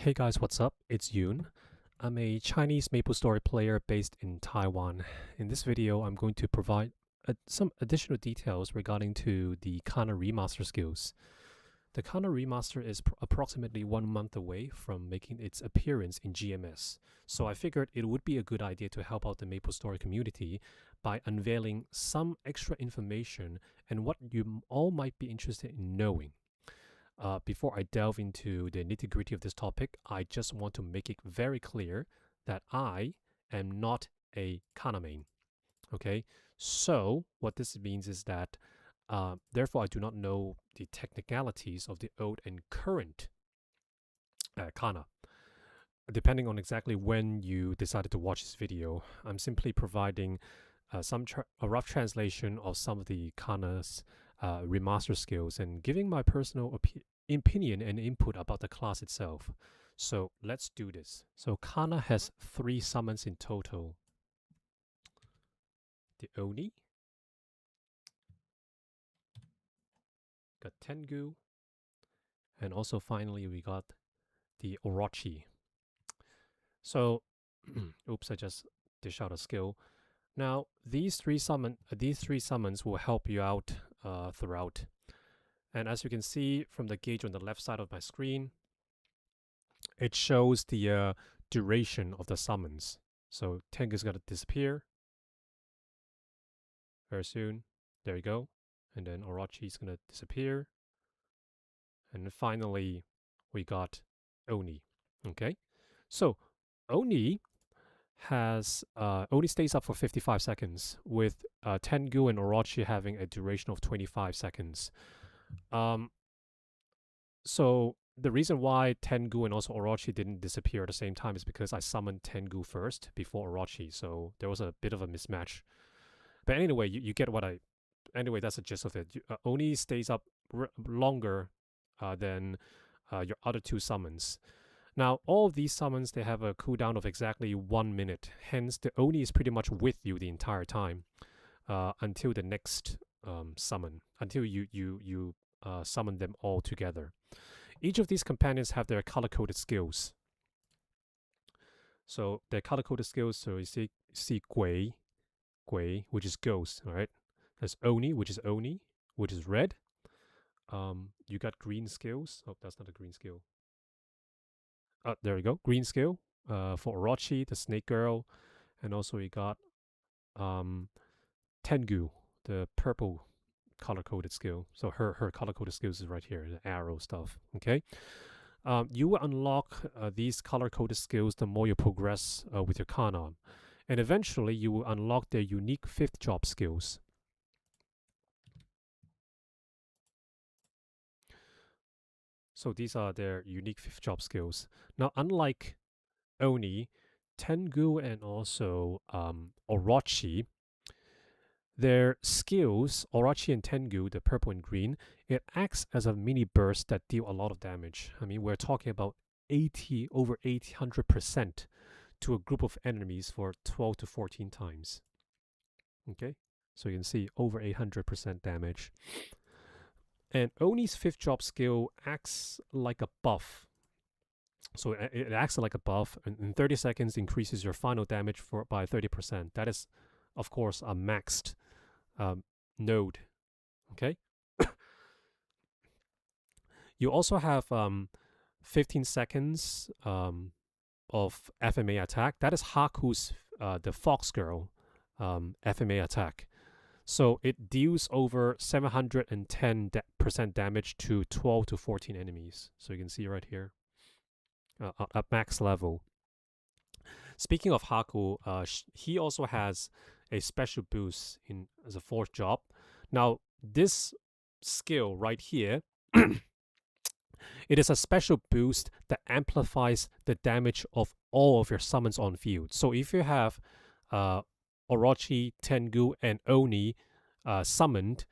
Hey guys, what's up? It's Yoon. I'm a Chinese MapleStory player based in Taiwan. In this video, I'm going to provide some additional details regarding to the Kanna Remaster skills. The Kanna Remaster is approximately 1 month away from making its appearance in GMS, so I figured it would be a good idea to help out the MapleStory community by unveiling some extra information and what you all might be interested in knowing. Before I delve into the nitty-gritty of this topic, I just want to make it very clear that I am not a Kanna main. Okay, so what this means is that therefore I do not know the technicalities of the old and current Kanna. Depending on exactly when you decided to watch this video, I'm simply providing a rough translation of some of the Kanna's remaster skills and giving my personal opinion and input about the class itself. So let's do this. So Kanna has 3 summons in total. The Oni, got Tengu, and also finally we got the Orochi. So, oops, I just dished out a skill. Now these three summons will help you out throughout. And as you can see from the gauge on the left side of my screen, it shows the duration of the summons. So Tengu's got to disappear very soon. There you go. And then Orochi's going to disappear. And then finally, we got Oni. Okay, so Oni only stays up for 55 seconds, with Tengu and Orochi having a duration of 25 seconds. So the reason why Tengu and also Orochi didn't disappear at the same time is because I summoned Tengu first before Orochi, so there was a bit of a mismatch. But anyway, you get what I... Anyway, that's the gist of it. Oni stays up longer than your other 2 summons. Now, all of these summons, they have a cooldown of exactly 1 minute. Hence, the Oni is pretty much with you the entire time until the next summon, until you summon them all together. Each of these companions have their color-coded skills. So their color-coded skills, so you see Gui, which is ghost, all right? There's Oni, which is red. You got green skills. Oh, that's not a green skill. There we go. Green skill for Orochi, the snake girl. And also we got Tengu, the purple color-coded skill. So her color-coded skills is right here, the arrow stuff. Okay. You will unlock these color-coded skills the more you progress with your Kanna. And eventually you will unlock their unique 5th job skills. So these are their unique 5th job skills. Now, unlike Oni, Tengu, and also Orochi, their skills, Orochi and Tengu, the purple and green, it acts as a mini burst that deal a lot of damage. I mean, we're talking about over 800% to a group of enemies for 12 to 14 times. Okay, so you can see over 800% damage. And Oni's 5th job skill acts like a buff. So it acts like a buff, and in 30 seconds increases your final damage by 30%. That is, of course, a maxed node. Okay. You also have 15 seconds of FMA attack. That is Haku's, the Fox Girl, FMA attack. So it deals over 710% damage to 12 to 14 enemies. So you can see right here, at max level. Speaking of Haku, he also has a special boost as a 4th job. Now, this skill right here, it is a special boost that amplifies the damage of all of your summons on field. So if you have Orochi, Tengu, and Oni summoned,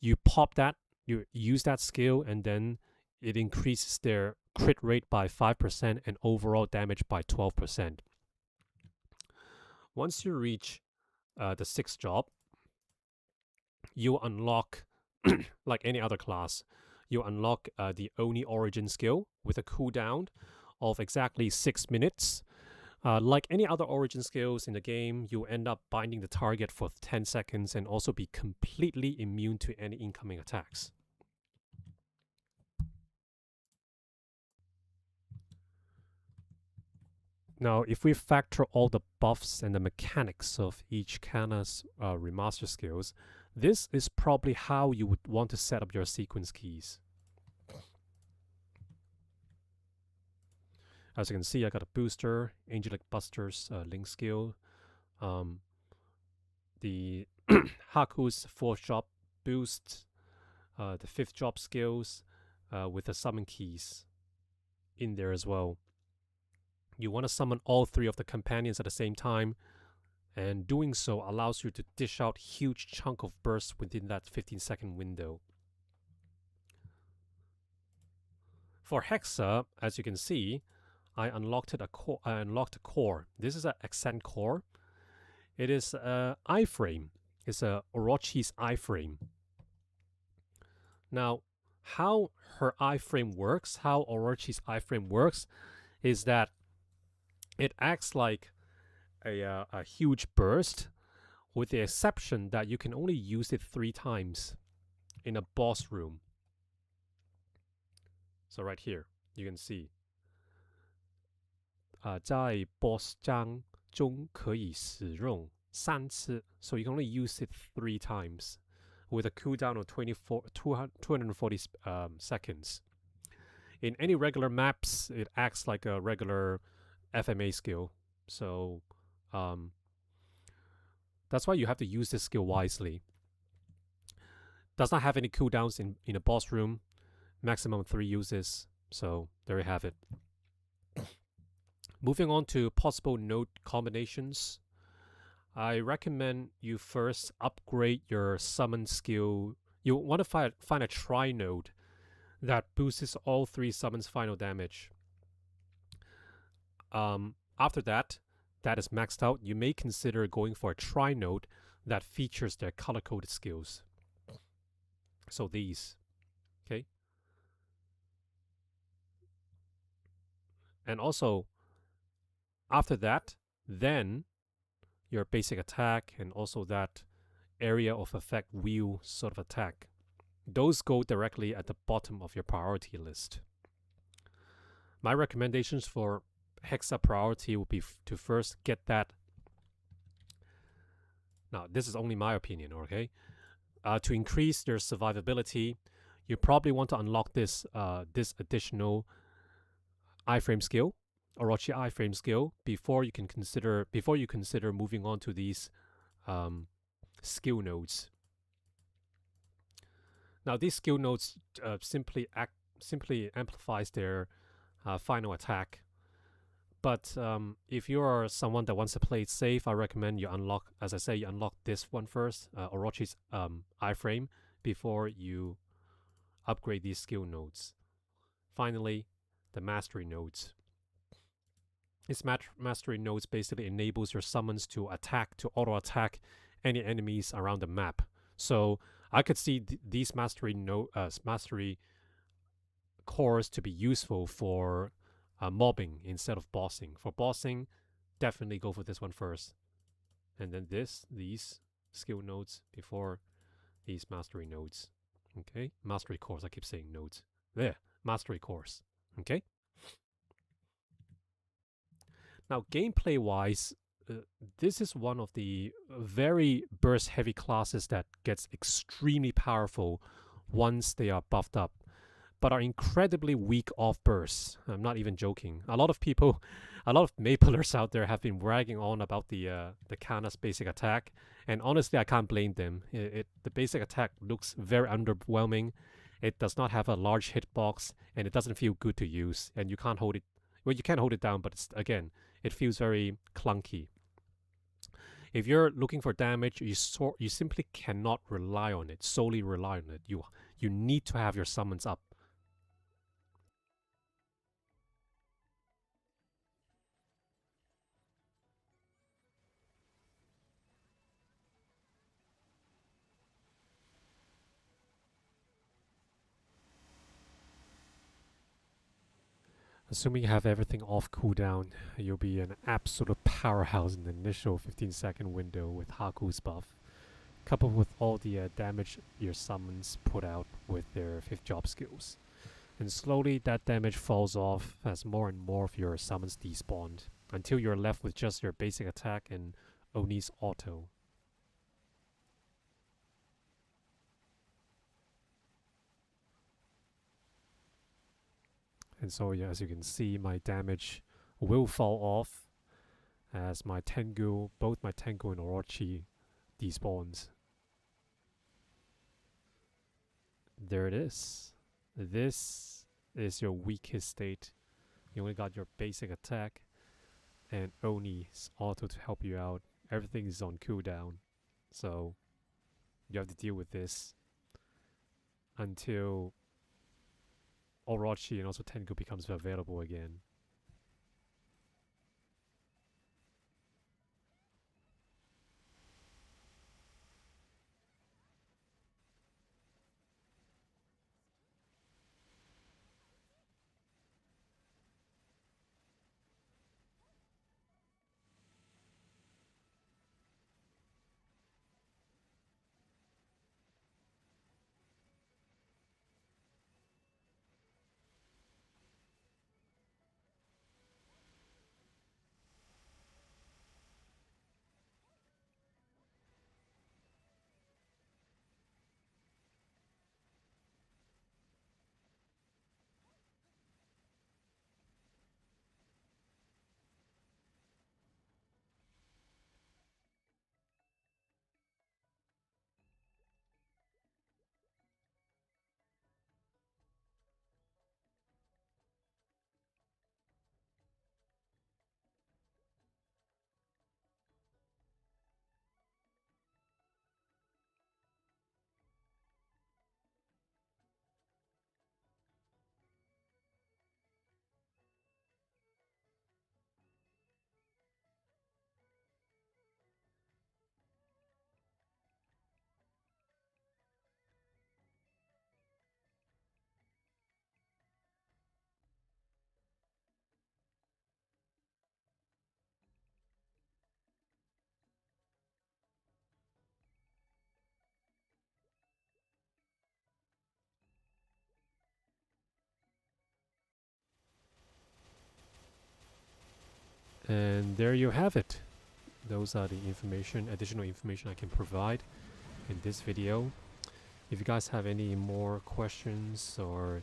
you pop that, you use that skill, and then it increases their crit rate by 5% and overall damage by 12%. Once you reach the 6th job, you unlock, like any other class, you unlock the Oni origin skill with a cooldown of exactly 6 minutes. Like any other origin skills in the game, you end up binding the target for 10 seconds and also be completely immune to any incoming attacks. Now, if we factor all the buffs and the mechanics of each Kanna's remaster skills, this is probably how you would want to set up your sequence keys. As you can see, I got a booster, Angelic Buster's link skill, the Haku's 4th job boost, the 5th job skills with the summon keys in there as well. You want to summon all 3 of the companions at the same time, and doing so allows you to dish out huge chunk of bursts within that 15-second window. For Hexa, as you can see, I unlocked a core. This is an accent core. It is an iframe. It's a Orochi's iframe. Now, how her iframe works, how Orochi's iframe works, is that it acts like a huge burst, with the exception that you can only use it 3 times in a boss room. So right here, you can see 在 boss 章中可以使用3次. So you can only use it 3 times with a cooldown of 240 seconds. In any regular maps, it acts like a regular FMA skill. So that's why you have to use this skill wisely. Does not have any cooldowns in a boss room. Maximum 3 uses. So there you have it. Moving on to possible node combinations. I recommend you first upgrade your summon skill. You want to find a tri-node that boosts all 3 summons final damage. After that is maxed out, you may consider going for a tri-node that features their color-coded skills. So these, okay? And also, after that, then your basic attack and also that area of effect wheel sort of attack. Those go directly at the bottom of your priority list. My recommendations for Hexa priority would be to first get that. Now, this is only my opinion, okay? To increase their survivability, you probably want to unlock this additional iframe skill, Orochi iframe skill, before you consider moving on to these skill nodes. Now, these skill nodes simply amplifies their final attack. But if you are someone that wants to play it safe, I recommend you unlock, as I say, you unlock this one first, Orochi's iframe, before you upgrade these skill nodes. Finally, the mastery nodes. These mastery nodes basically enables your summons to auto-attack any enemies around the map. So I could see these mastery cores to be useful for mobbing instead of bossing. For bossing, definitely go for this one first. And then these skill nodes before these mastery nodes. Okay? Mastery cores, I keep saying nodes. There, mastery cores. Okay? Now, gameplay-wise, this is one of the very burst-heavy classes that gets extremely powerful once they are buffed up, but are incredibly weak off bursts. I'm not even joking. A lot of Maplers out there have been bragging on about the Kanna's basic attack, and honestly, I can't blame them. The basic attack looks very underwhelming. It does not have a large hitbox, and it doesn't feel good to use, and you can't hold it. Well, you can hold it down, but it feels very clunky. If you're looking for damage, you simply cannot rely on it, solely rely on it. You need to have your summons up. Assuming you have everything off cooldown, you'll be an absolute powerhouse in the initial 15-second window with Haku's buff, coupled with all the damage your summons put out with their 5th job skills. And slowly that damage falls off as more and more of your summons despawned, until you're left with just your basic attack and Oni's auto. And so yeah, as you can see, my damage will fall off as my Tengu, both my Tengu and Orochi despawns. There it is. This is your weakest state. You only got your basic attack and Oni's auto to help you out. Everything is on cooldown, so you have to deal with this until Orochi and also Tengu becomes available again. And there you have it. Those are the additional information I can provide in this video. If you guys have any more questions or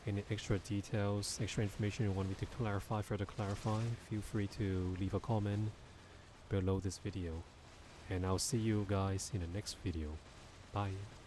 any extra details, extra information you want me to further clarify, feel free to leave a comment below this video. And I'll see you guys in the next video. Bye.